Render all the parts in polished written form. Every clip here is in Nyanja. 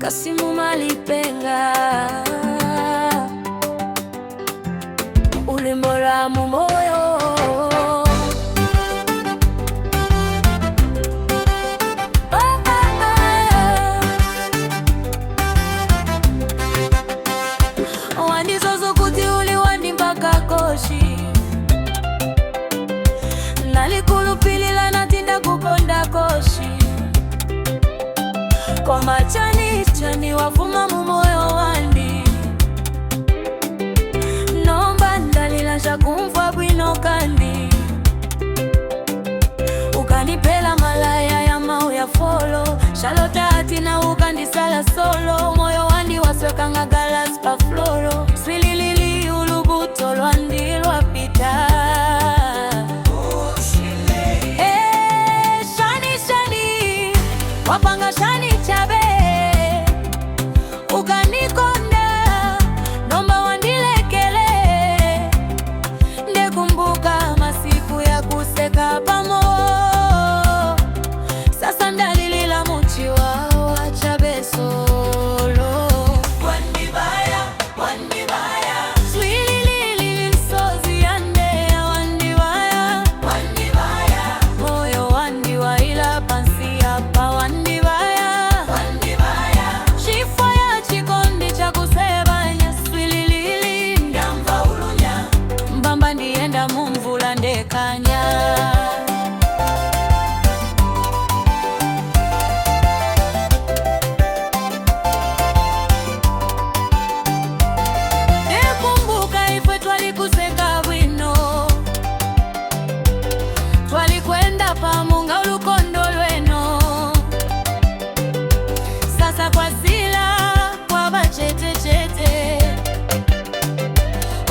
Kasimu Malipenga ulimbora mu moyo. Wandizozo kuti uliwandi mpaka koshi, nalikulupilila natinda kukonda koshi. Koma chani wafuma mu moyo wandi, nomba ndalila shakumfa bwino kandi. Ukanipela malaya ya mau ya folo, shalota atina ukandisala solo. Moyo wandi waswekanga galas pa floro, swililili ulubuto lwandi lwapita. Shani wapanga shani chabe, ukanikonda nomba wandilekele. Ndekumbuka masiku ya kuseka pamo, sasa ndalilila muchi wa chabe solo. Wandibaya, wandibaya, swililili msozi yande ya wandibaya. Wandibaya, moyo wandiwa ila pansi hapa. Wandibaya, wandibaya, shifo ya chikondi cha kusebanya. Swililili ndamva ulunya, mbamba ndienda mumvula ndekanya. Nekumbuka ifwe twalikuseka bwino, twalikwenda pamunga ulukondo lweno. Sasa kwa sila kwa bachetechete,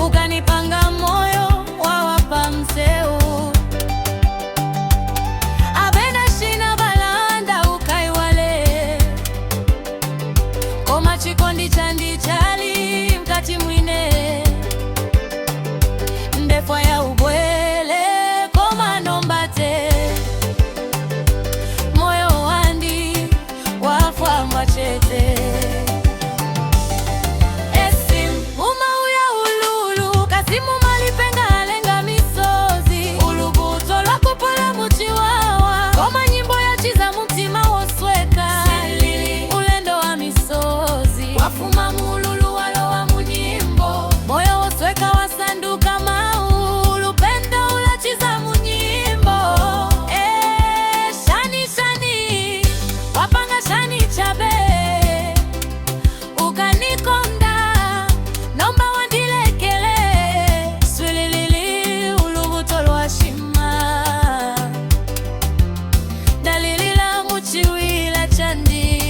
ukanipanga moyo wawapa mseu. Abena shina balanda ukaiwale, koma chikondi chandi chali mkati mwine. Ndefwa ya ubwele koma nombate, moyo wandi wafwa mwachete. Esim umauya ululu, Kasimu Malipenga alenga misozi. Ulubuto lwakupola muchiwawa, koma nyimbo ya chiza mutima wosweka. Ulendo wa misozi wafuma mululu walowa munyimbo, moyo wosweka wasanduka mau. Lupendo ulachiza munyimbo. Shani wapanga shani chabe, ukanikonda nomba wandilekele. Swililili ulubuto lwashima, dalilila muchiwila chandi.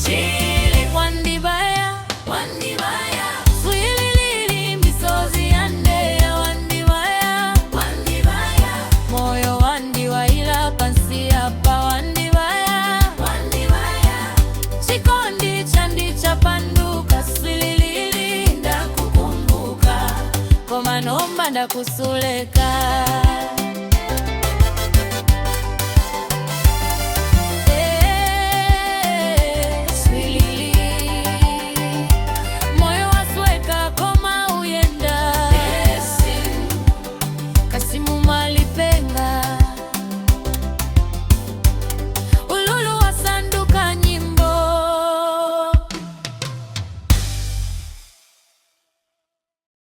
Shili wandibaya, wandibaya, swililili misozi yande ya wandibaya. Wandibaya, moyo wandiwa ila pansi hapa. Wandibaya, wandibaya, chikondi chandi chapanduka. Swililili ndakukumbuka, koma nomba ndakusuleka.